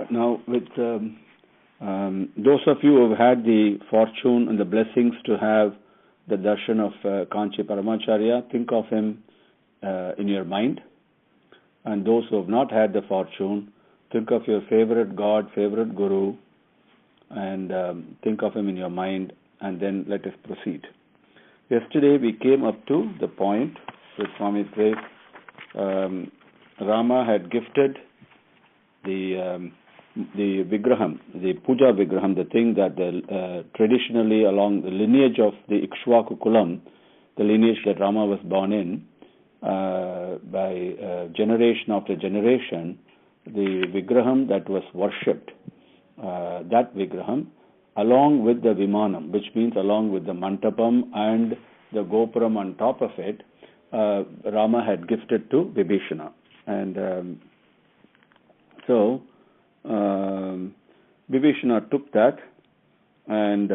Now, with those of you who have had the fortune and the blessings to have the darshan of Kanchi Paramacharya, think of him in your mind. And those who have not had the fortune, think of your favorite God, favorite Guru, and think of him in your mind, and then let us proceed. Yesterday we came up to the point with Swami Grace. Rama had gifted the Vigraham, the Puja Vigraham, the thing that traditionally along the lineage of the Ikshvaku Kulam, the lineage that Rama was born in, by generation after generation, the Vigraham that was worshipped, that Vigraham, along with the Vimanam, which means along with the Mantapam and the Gopuram on top of it, Rama had gifted to Vibhishana. And so Vibhishana took that, and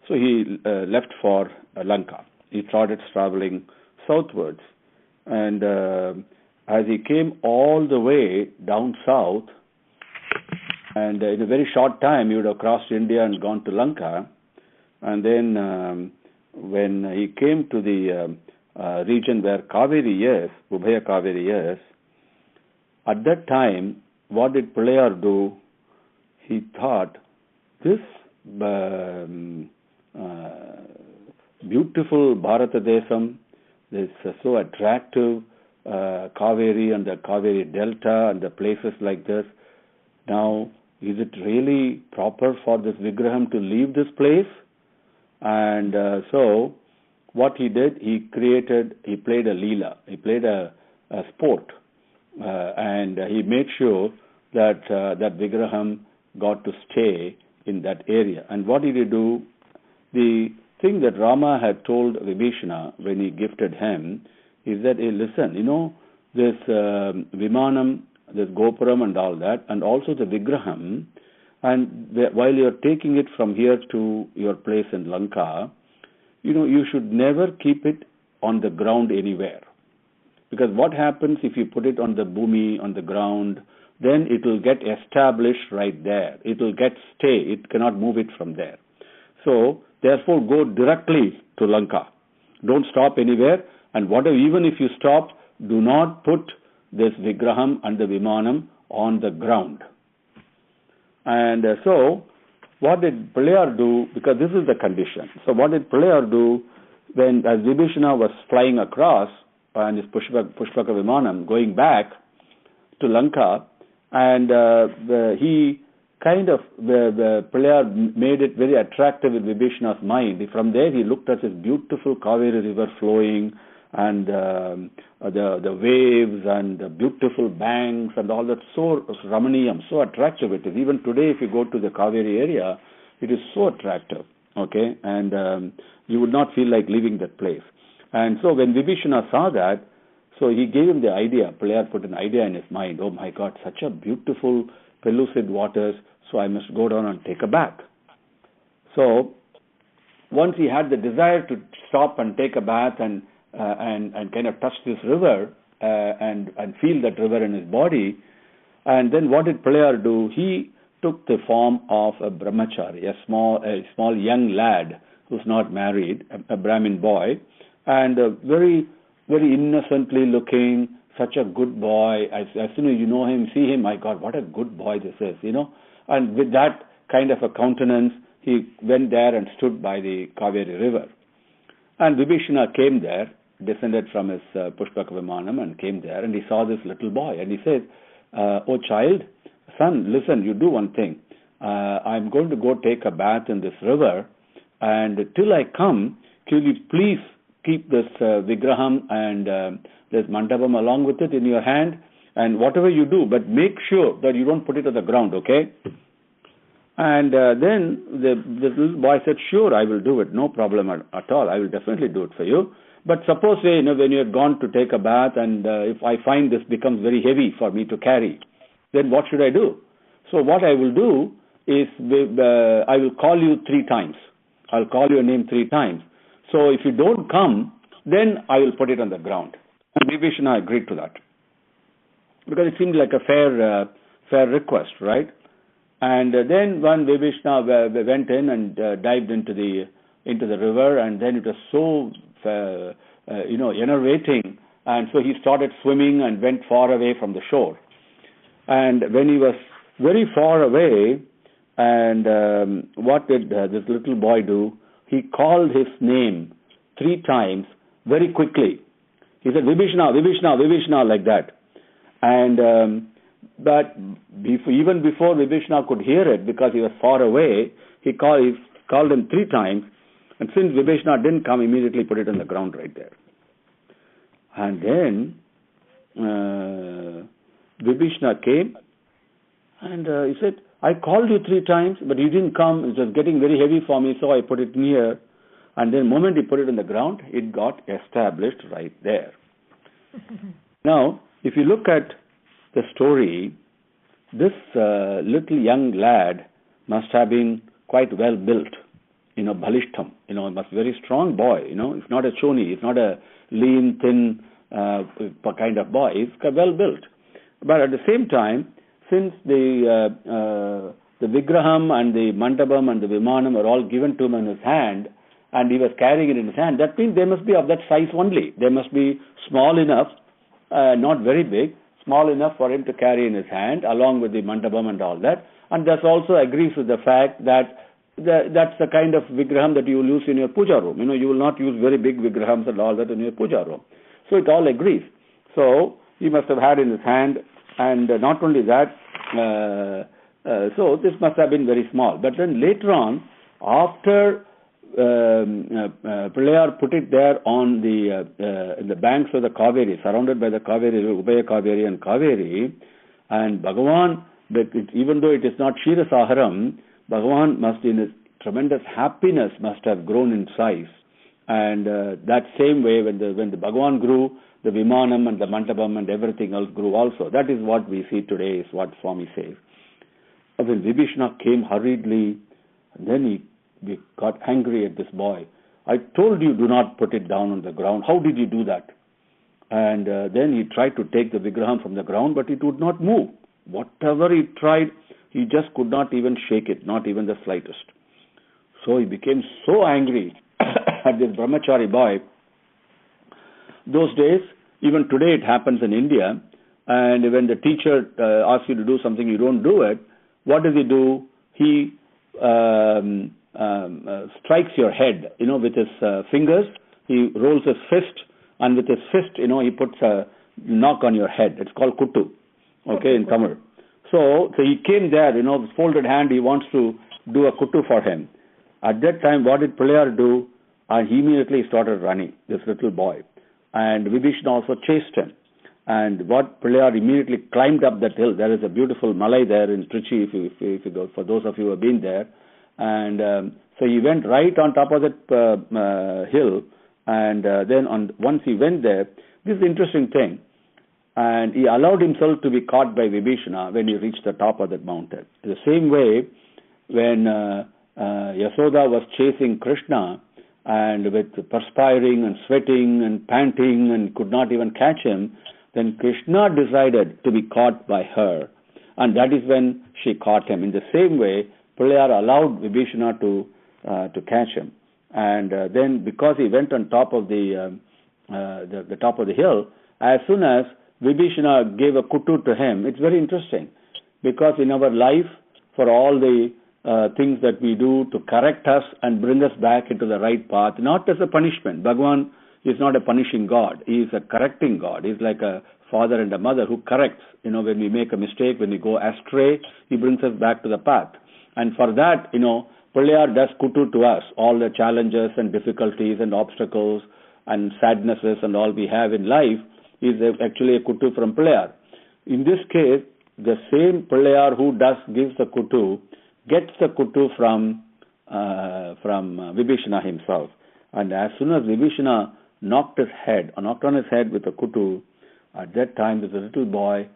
so he left for Lanka. He started traveling southwards, and as he came all the way down south, and in a very short time he would have crossed India and gone to Lanka, and then when he came to the region where Kaveri is, Ubhaya Kaveri is, at that time, what did Pillaiyar do? He thought, this beautiful Bharata Desam, this so attractive Kaveri and the Kaveri Delta and the places like this, now is it really proper for this Vigraham to leave this place? And so what he did, he played a Leela, he played a sport, and he made sure that that Vigraham got to stay in that area. And what did he do? The thing that Rama had told Vibhishana when he gifted him is that, hey, listen, this Vimanam, this Gopuram and all that, and also the Vigraham, and while you're taking it from here to your place in Lanka, you should never keep it on the ground anywhere. Because what happens if you put it on the bhumi, on the ground, then it will get established right there. It will stay. It cannot move it from there. So, therefore, go directly to Lanka. Don't stop anywhere. And even if you stop, do not put this Vigraham and the Vimanam on the ground. And so, what did Pillaiyar do? Because this is the condition. So, what did Pillaiyar do as Vibhishana was flying across and his Pushpaka Vimanam going back to Lanka, and he kind of, the Pillaiyar made it very attractive in Vibhishana's mind. From there, he looked at this beautiful Kaveri river flowing, and the waves and the beautiful banks and all that, so Ramaniyam, so attractive it is. Even today, if you go to the Kaveri area, it is so attractive, okay? And you would not feel like leaving that place. And so when Vibhishana saw that, so he gave him the idea. Pillaiyar put an idea in his mind. Oh my God, such a beautiful pellucid waters, so I must go down and take a bath. So once he had the desire to stop and take a bath and kind of touch this river and feel that river in his body, and then what did Pillaiyar do? He took the form of a Brahmachari, a small young lad who's not married, a Brahmin boy, and very, very innocently looking, such a good boy. As soon as you know him, see him, my God, what a good boy this is, And with that kind of a countenance, he went there and stood by the Kaveri river. And Vibhishana came there, descended from his Pushpaka Vimanam and came there, and he saw this little boy, and he said, oh child, son, listen, you do one thing. I'm going to go take a bath in this river, and till I come, will you please keep this Vigraham and this Mandapam along with it in your hand, and whatever you do, but make sure that you don't put it on the ground, okay? And then this little boy said, sure, I will do it, no problem at all, I will definitely do it for you. But suppose, when you have gone to take a bath, and if I find this becomes very heavy for me to carry, then what should I do? So what I will do is, I will call you 3 times. I'll call your name 3 times. So if you don't come, then I will put it on the ground. And Vibhishana agreed to that, because it seemed like a fair request, right? And then when Vibhishana went in and dived into the river, and then it was so enervating, and so he started swimming and went far away from the shore. And when he was very far away, and what did this little boy do? He called his name 3 times very quickly. He said, Vibhishana, Vibhishana, Vibhishana, like that. And but even before Vibhishana could hear it, because he was far away, he called him 3 times. And since Vibhishana didn't come, immediately put it on the ground right there. And then Vibhishana came, and he said, I called you 3 times, but you didn't come. It was getting very heavy for me, so I put it near. And then the moment he put it on the ground, it got established right there. Now, if you look at the story, this little young lad must have been quite well built, balishtam, must be a very strong boy, It's not a choni, it's not a lean, thin kind of boy. He's well built. But at the same time, since the Vigraham and the Mandapam and the Vimanam are all given to him in his hand, and he was carrying it in his hand, that means they must be of that size only. They must be small enough, not very big, small enough for him to carry in his hand, along with the Mandapam and all that. And that also agrees with the fact that that's the kind of Vigraham that you will use in your puja room. You will not use very big Vigrahams and all that in your puja room. So it all agrees. So he must have had in his hand, and not only that, so this must have been very small. But then later on, after Pillaiyar put it there on in the banks of the Kaveri, surrounded by the Kaveri, Ubaya Kaveri and Kaveri, and Bhagavan, even though it is not Kshirosaharam, Bhagavan must, in his tremendous happiness, must have grown in size. And that same way, when the Bhagavan grew, the Vimanam and the Mandapam and everything else grew also. That is what we see today, is what Swami says. When Vibhishana came hurriedly, and then he got angry at this boy. I told you, do not put it down on the ground. How did you do that? And then he tried to take the Vigraham from the ground, but it would not move. Whatever he tried, he just could not even shake it, not even the slightest. So he became so angry at this brahmachari boy. Those days, even today it happens in India, and when the teacher asks you to do something, you don't do it, what does he do? He strikes your head, with his fingers. He rolls his fist, and with his fist, he puts a knock on your head. It's called kuttu, in Tamil. So he came there, with folded hand, he wants to do a kuttu for him. At that time, what did Pillaiyar do? And he immediately started running, this little boy. And Vibhishana also chased him. And what Pillaiyar immediately climbed up that hill. There is a beautiful malai there in Trichy, if you go, for those of you who have been there. And so he went right on top of that hill. And then once he went there, this is the interesting thing. And he allowed himself to be caught by Vibhishana when he reached the top of that mountain. The same way, when Yasoda was chasing Krishna, and with perspiring and sweating and panting and could not even catch him, then Krishna decided to be caught by her. And that is when she caught him. In the same way, Pillaiyar allowed Vibhishana to catch him. And then because he went on top of the top of the hill, as soon as Vibhishana gave a kuttu to him, it's very interesting. Because in our life, for all the things that we do to correct us and bring us back into the right path, not as a punishment. Bhagavan is not a punishing God. He is a correcting God. He is like a father and a mother who corrects. When we make a mistake, when we go astray, he brings us back to the path. And for that, Pillaiyar does kuttu to us. All the challenges and difficulties and obstacles and sadnesses and all we have in life is actually a kuttu from Pillaiyar. In this case, the same Pillaiyar who gives the kuttu gets the kuttu from Vibhishana himself. And as soon as Vibhishana knocked on his head with a kuttu, at that time this little boy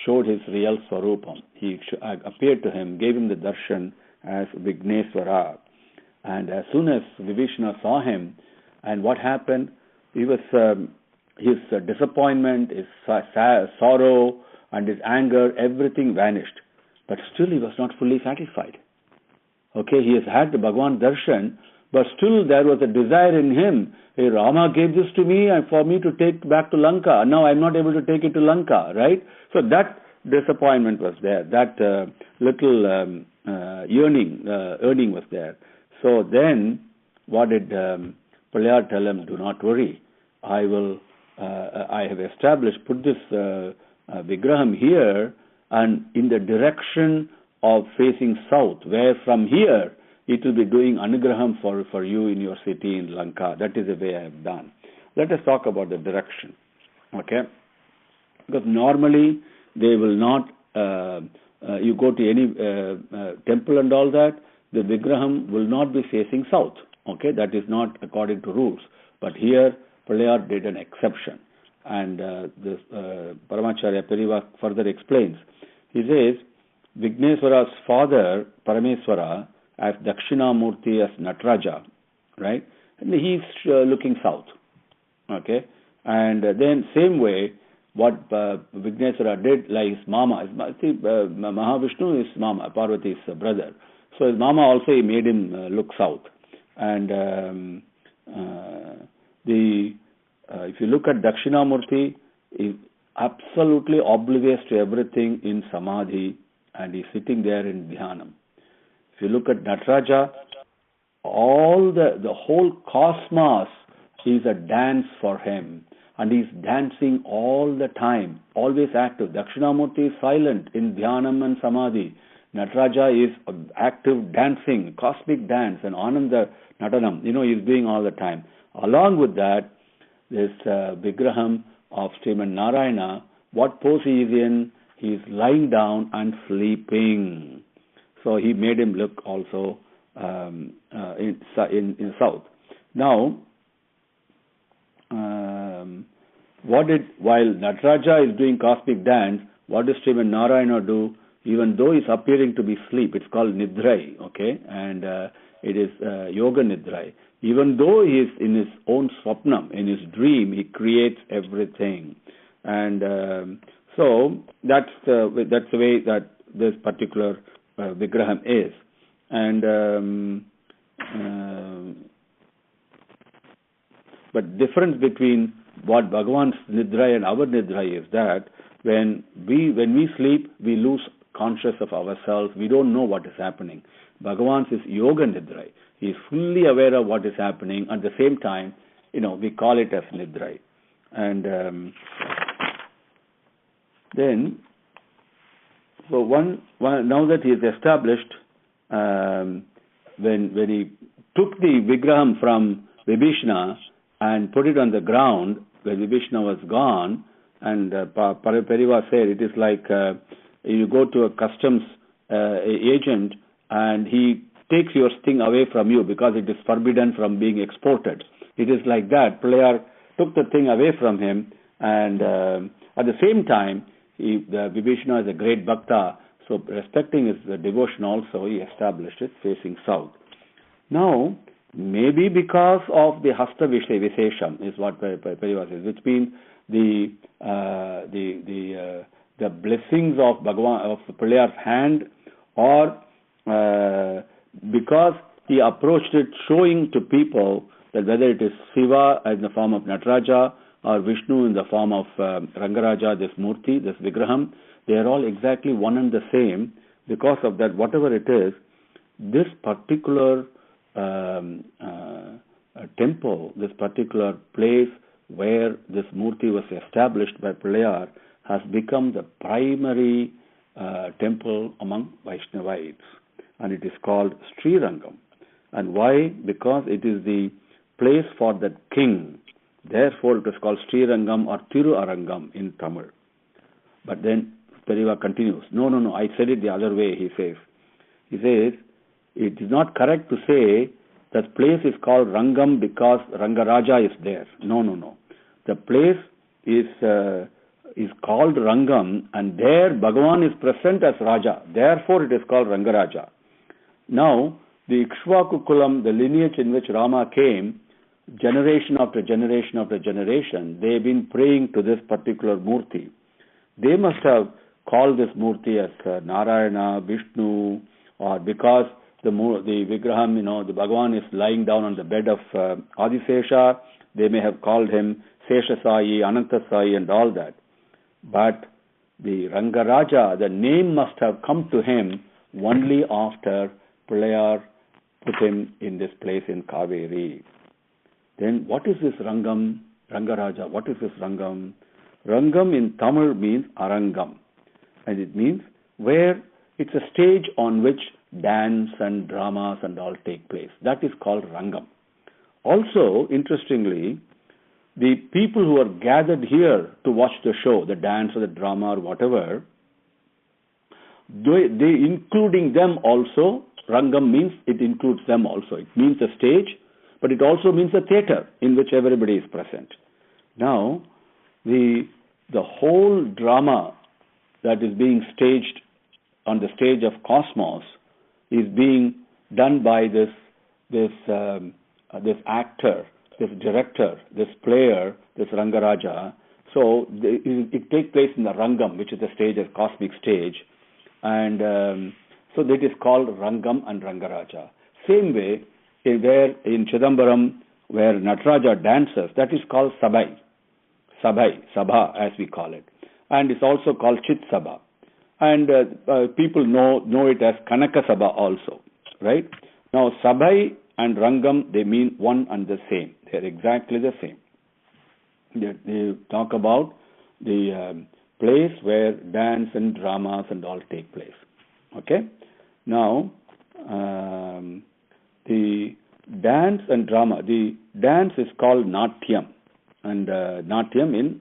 showed his real swarupam. He appeared to him, gave him the darshan as Vigneswara. And as soon as Vibhishana saw him, and what happened, he was his disappointment, his sorrow, and his anger, everything vanished. But still he was not fully satisfied. Okay, he has had the Bhagavan darshan, but still there was a desire in him. Hey, Rama gave this to me and for me to take back to Lanka. Now I'm not able to take it to Lanka, right? So that disappointment was there. That little yearning was there. So then, what did Pillaiyar tell him? Do not worry. I have established, put this Vigraham here and in the direction of facing south, where from here it will be doing anugraham for you in your city in Lanka. That is the way I have done. Let us talk about the direction. Okay? Because normally they will not, you go to any temple and all that, the Vigraham will not be facing south. Okay? That is not according to rules. But here, Pillaiyar did an exception. And this Paramacharya Periva further explains. He says, Vigneswara's father, Parameswara, as Dakshinamurti as Nataraja, right? And he's looking south. Okay? And then same way, what Vigneswara did, like his mama, Mahavishnu is mama, Parvati's brother. So his mama also, he made him look south. And if you look at Dakshinamurti, he's absolutely oblivious to everything in Samadhi, and he's sitting there in Dhyanam. If you look at Nataraja, all the whole cosmos is a dance for him, and he's dancing all the time, always active. Dakshinamurti is silent in Dhyanam and Samadhi. Nataraja is active dancing, cosmic dance, and Ananda Natanam, he's doing all the time. Along with that, this Vigraham of Sriman Narayana, what pose he is in? He is lying down and sleeping. So he made him look also in south. Now, while Nataraja is doing cosmic dance, what does Sriman Narayana do? Even though he's appearing to be asleep, it's called Nidrai, okay? And it is Yoga Nidrai. Even though he is in his own swapnam, in his dream, he creates everything. And so that's the way that this particular Vigraham is. And but difference between what Bhagavan's Nidrai and our Nidrai is that when we sleep, we lose conscious of ourselves. We don't know what is happening. Bhagavan's is Yoga Nidrai. He is fully aware of what is happening. At the same time, we call it as Nidrai. And then, so now that he is established, when he took the Vigraham from Vibhishana and put it on the ground, when Vibhishana was gone, and Periva said it is like you go to a customs agent and he takes your thing away from you because it is forbidden from being exported. It is like that. Pillaiyar took the thing away from him, and at the same time, Vibhishana is a great bhakta, so respecting his devotion also, he established it facing south. Now, maybe because of the Hasta Vishesham is what Periva says, which means the blessings of Bhagavan, of Pillaiyar's hand, or because he approached it showing to people that whether it is Shiva in the form of Nataraja or Vishnu in the form of Rangaraja, this Murti, this Vigraham, they are all exactly one and the same. Because of that, whatever it is, this particular temple, this particular place where this Murti was established by Pillaiyar has become the primary temple among Vaishnavites. And it is called Srirangam. And why? Because it is the place for that king. Therefore, it is called Srirangam or Tiru Arangam in Tamil. But then Periva continues. No, I said it the other way, he says. He says, it is not correct to say that place is called Rangam because Rangaraja is there. No. The place is called Rangam, and there Bhagavan is present as Raja. Therefore, it is called Rangaraja. Now, the Ikshvaku Kulam, the lineage in which Rama came, generation after generation after generation, they have been praying to this particular Murti. They must have call this Murti as Narayana, Vishnu, or because the Vigraham, the Bhagavan is lying down on the bed of Adisesha, they may have called him Seshasai, Anantasai and all that. But the Rangaraja, the name must have come to him only after Pillaiyar put him in this place in Kaveri. Then what is this Rangam? Rangaraja, what is this Rangam? Rangam in Tamil means Arangam. And it means where it's a stage on which dance and dramas and all take place. That is called Rangam. Also, interestingly, the people who are gathered here to watch the show, the dance or the drama or whatever, they including them also, Rangam means it includes them also. It means a stage, but it also means a theater in which everybody is present. Now, the whole drama that is being staged on the stage of Cosmos is being done by this actor, this director, this player, this Rangaraja. So it takes place in the Rangam, which is the stage, a cosmic stage, and so that is called Rangam and Rangaraja. Same way, where in Chidambaram, where Nataraja dances, that is called Sabai, Sabha as we call it, and it's also called Chit Sabha, and people know it as Kanaka Sabha also, right? Now Sabai and Rangam, they mean one and the same. They're exactly the same. They talk about the place where dance and dramas and all take place. Okay? Now, the dance and drama, the dance is called Natyam, and Natyam in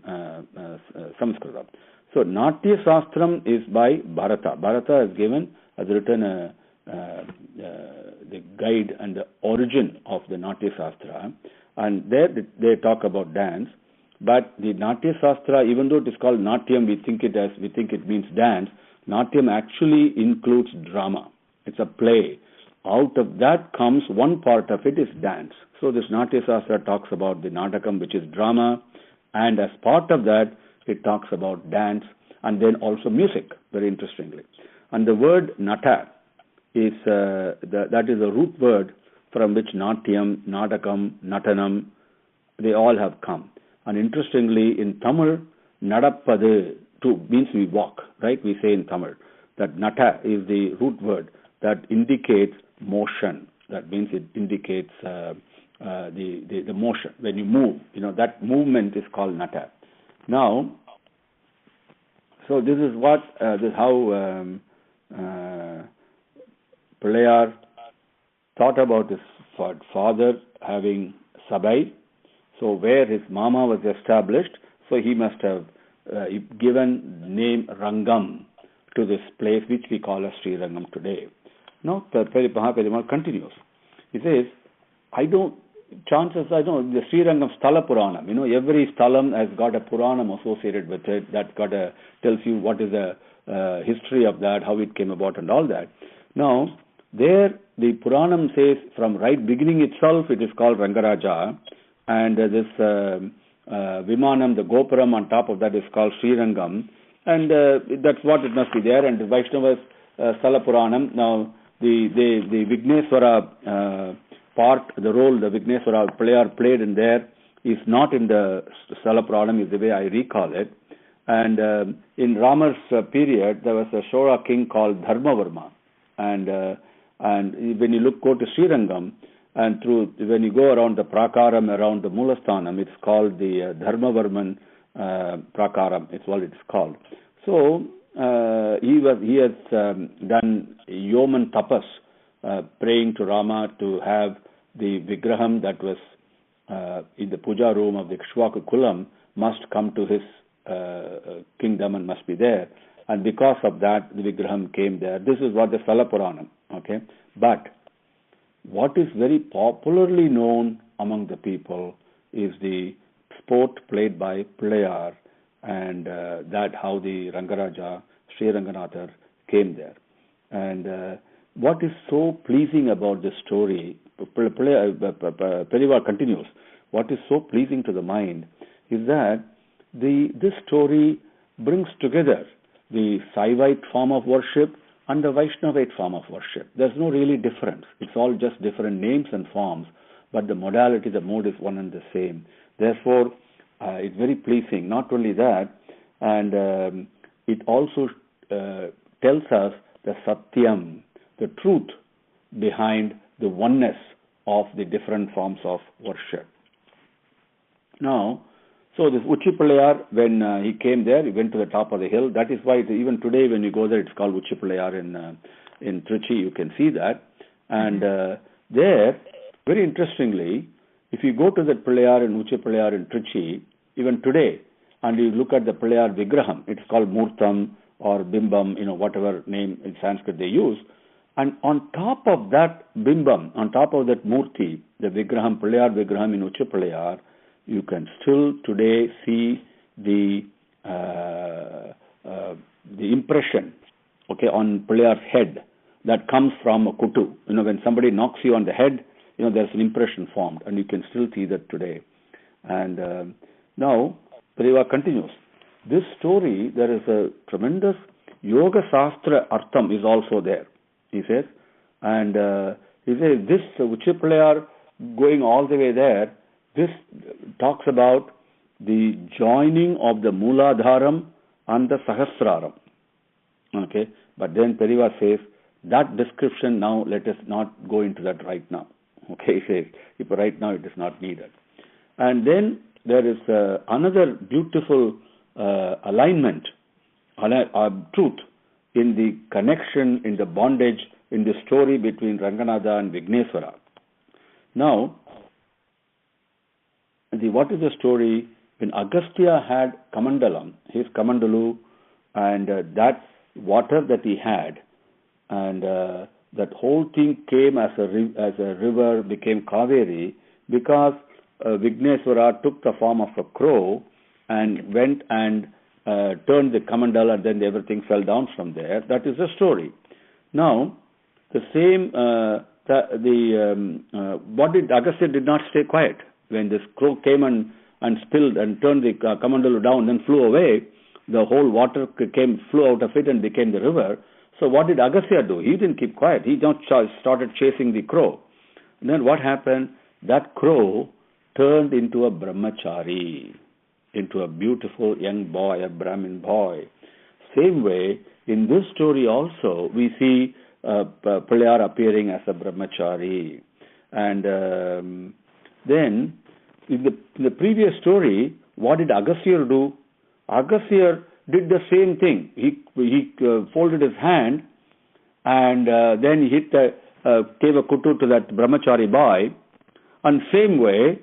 Sanskrit. So, Natya Shastram is by Bharata. Bharata has written the guide and the origin of the Natya Shastra, and there they talk about dance. But the Natya Shastra, even though it is called Natyam, we think it means dance. Natyam actually includes drama. It's a play. Out of that comes one part of it is dance. So this Natya Shastra talks about the Natakam, which is drama, and as part of that, it talks about dance and then also music, very interestingly. And the word Nata is that is a root word from which Natyam, Natakam, Natanam, they all have come. And interestingly, in Tamil, Nadappadu too means we walk, right? We say in Tamil that Nata is the root word that indicates motion. That means it indicates the motion. When you move, that movement is called Nata. Now, so this is how Pillaiyar thought about his father having Sabai. So where his mama was established, so he must have given name Rangam to this place which we call as Srirangam today. Now Perumal continues. He says, the Srirangam Sthala Puranam, every Sthalam has got a Puranam associated with it that tells you what is the history of that, how it came about and all that. Now, there the Puranam says from right beginning itself it is called Rangaraja, and this Vimanam, the Gopuram on top of that is called Srirangam, and that's what it must be there. And the Vaishnavas Sthala Puranam. Now the Vigneswara part, the role the Vigneswara Pillaiyar played in there is not in the Sthala Puranam, is the way I recall it. And in Rama's period, there was a Shora king called Dharmavarma, and when you go to Srirangam, and when you go around the Prakaram, around the Mulasthanam, it's called the Dharmavarman Prakaram. It's what it's called. So he has done Yeoman Tapas, praying to Rama to have the Vigraham that was in the puja room of the Ikshvaku Kulam must come to his kingdom and must be there. And because of that, the Vigraham came there. This is what the Sthala Puranam. Okay, but what is very popularly known among the people is the sport played by Pillaiyar, and that how the Rangaraja, Sri Ranganathar came there. And what is so pleasing about this story, Perumal continues, what is so pleasing to the mind is that this story brings together the Saivite form of worship and the Vaishnavite form of worship. There's no really difference. It's all just different names and forms, but the modality, the mode is one and the same. Therefore, it's very pleasing. Not only that, and it also tells us the Satyam, the truth behind the oneness of the different forms of worship. Now, so this Uchchi Pillaiyar, when he came there, he went to the top of the hill. That is why even today when you go there, it's called Uchchi Pillaiyar in Trichy. You can see that. And there, very interestingly, if you go to the Pillaiyar and Uchchi Pillaiyar in Trichy, even today, and you look at the Pillaiyar Vigraham, it's called Murtam or Bimbam, whatever name in Sanskrit they use. And on top of that Bimbam, on top of that Murti, the Vigraham, Pillaiyar Vigraham in Uchchi Pillaiyar, you can still today see the impression, on Pillaiyar's head that comes from a kutu. When somebody knocks you on the head, there's an impression formed, and you can still see that today. And now, Pillaiyar continues. This story, there is a tremendous Yoga Sastra Artham is also there, he says. And he says, this Uchchi Pillaiyar going all the way there, this talks about the joining of the Mooladharam and the Sahasraram. Okay, but then Peரியar says, that description now, let us not go into that right now. Okay, he says, if right now it is not needed. And then there is another beautiful alignment, truth in the connection, in the bondage, in the story between Ranganatha and Vigneswara. Now, what is the story? When Agastya had Kamandalam, his Kamandalu, and that water that he had, and that whole thing came as a river, became Kaveri, because Vigneswara took the form of a crow and went and turned the Kamandala, and then everything fell down from there. That is the story. Now, the same, what did Agastya did not stay quiet. When this crow came and spilled and turned the Kamandalu down, then flew away, the whole water flew out of it and became the river. So what did Agastya do? He didn't keep quiet. He just started chasing the crow. And then what happened? That crow turned into a brahmachari, into a beautiful young boy, a Brahmin boy. Same way, in this story also, we see Pillaiyar appearing as a brahmachari. And then, in the previous story, what did Agastya do? Agastya did the same thing. He folded his hand, and then he gave a kutu to that brahmachari boy. And same way,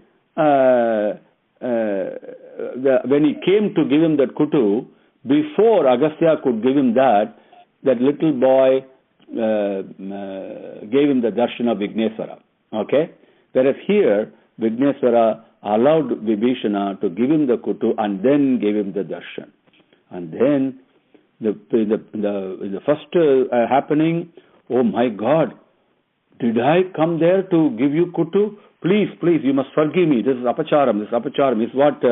when he came to give him that kutu, before Agastya could give him that little boy gave him the darshan of Vigneswara. Okay? Whereas here, Vigneswara allowed Vibhishana to give him the kutu and then gave him the darshan. And then the first happening, oh my God, did I come there to give you kutu? Please, you must forgive me. This is apacharam. This is what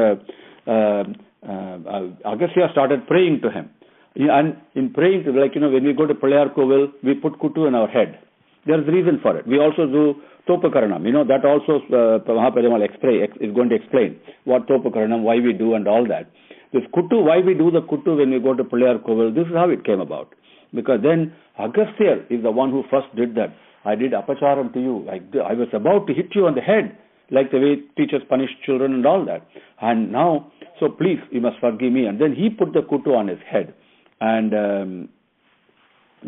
Agastya started praying to him. And in praying, when we go to Pillaiyar Koil, we put kutu in our head. There's a reason for it. We also do Topakaranam. That also Mahaparimal is going to explain what Topakaranam, why we do and all that. This kutu, why we do the kutu when we go to Pillaiyar Koil, this is how it came about. Because then Agastya is the one who first did that. I did apacharam to you. I was about to hit you on the head, like the way teachers punish children and all that. And now, so please, you must forgive me. And then he put the kutu on his head. And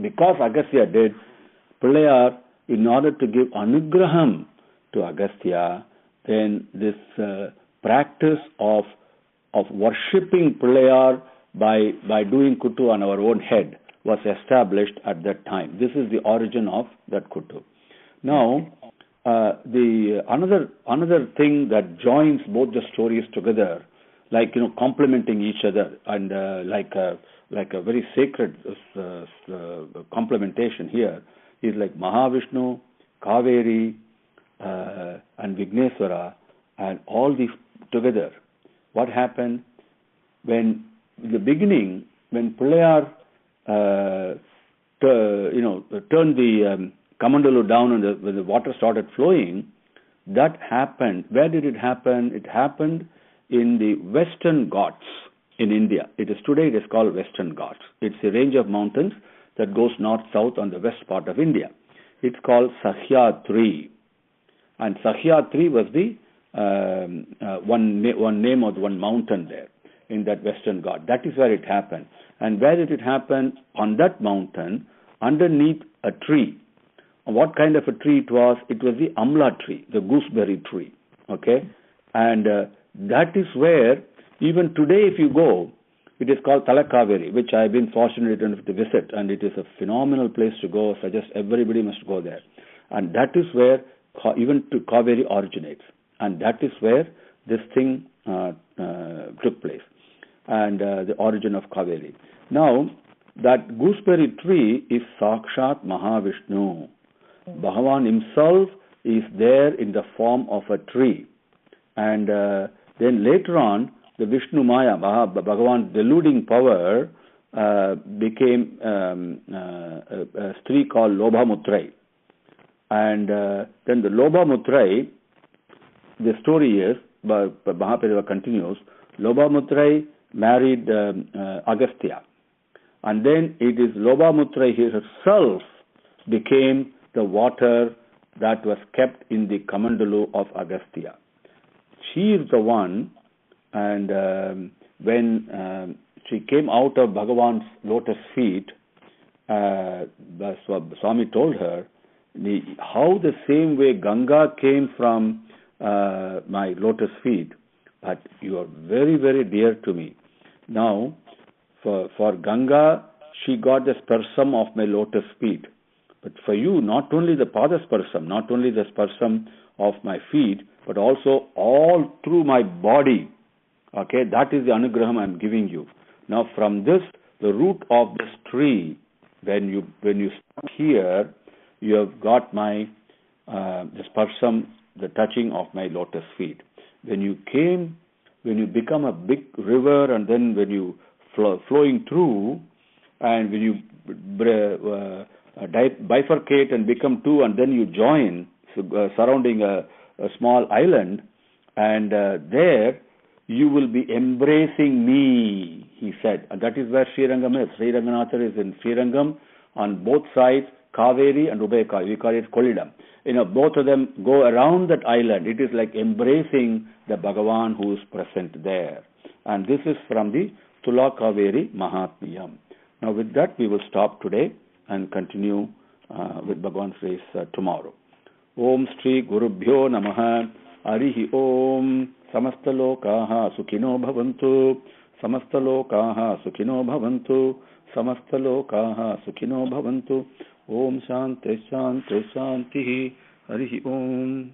because Agastya did, Pillaiyar, in order to give anugraham to Agastya, then this practice of worshipping Pillaiyar by doing kutu on our own head was established at that time. This is the origin of that kutu. Now, another thing that joins both the stories together, like complementing each other, and like a very sacred complementation here, is like Mahavishnu, Kaveri, and Vigneswara, and all these together. What happened when in the beginning, when Pillaiyar turned the Kamandalu down and when the water started flowing, that happened. Where did it happen? It happened in the Western Ghats in India. Today it is called Western Ghats. It's a range of mountains that goes north-south on the west part of India. It's called Sahyadri. And Sahyadri was the one name of one mountain there in that Western Ghat. That is where it happened. And where did it happen? On that mountain, underneath a tree. What kind of a tree it was? It was the amla tree, the gooseberry tree. Okay? And that is where, even today if you go, it is called Talakaveri, which I have been fortunate enough to visit, and it is a phenomenal place to go. I suggest everybody must go there. And that is where even Kaveri originates. And that is where this thing took place, and the origin of Kaveri. Now, that gooseberry tree is Sakshat Mahavishnu. Bhagavan himself is there in the form of a tree. And then later on, the Vishnu Maya, Bhagavan's deluding power, became a tree called Lobha Mutrai. And then the Lobha Mutrai, the story is, Mahaprabhu continues, Lobha Mutrai married Agastya. And then it is Lobha Mutrai herself became the water that was kept in the Kamandalu of Agastya. She is the one, and when she came out of Bhagavan's lotus feet, Swami told her, how the same way Ganga came from my lotus feet, but you are very, very dear to me. Now, for Ganga, she got the sparsam of my lotus feet. But for you, not only the padasparsam, not only the sparsam of my feet, but also all through my body. Okay, that is the anugraham I am giving you. Now, from this, the root of this tree, when you start here, you have got my the sparsam, the touching of my lotus feet. When you become a big river, and then when you flowing through, and when you bifurcate and become two, and then you join, surrounding a small island, and there you will be embracing me, he said. And that is where Srirangam is. Sriranganathar is in Srirangam, on both sides, Kaveri and Ubeka. We call it Kolidam. Both of them go around that island. It is like embracing the Bhagavan who is present there. And this is from the Tula Kaveri Mahatmyam. Now with that, we will stop today and continue with Bhagavan's race tomorrow. Om Shri Gurubhyo Namaha. Arihi Om. Samasta Lokaha Sukhino Bhavantu. Samasta Lokaha Sukhino Bhavantu. Samasta Lokaha Sukhino Bhavantu. Om Shanti Shanti Shanti. Arihi Om.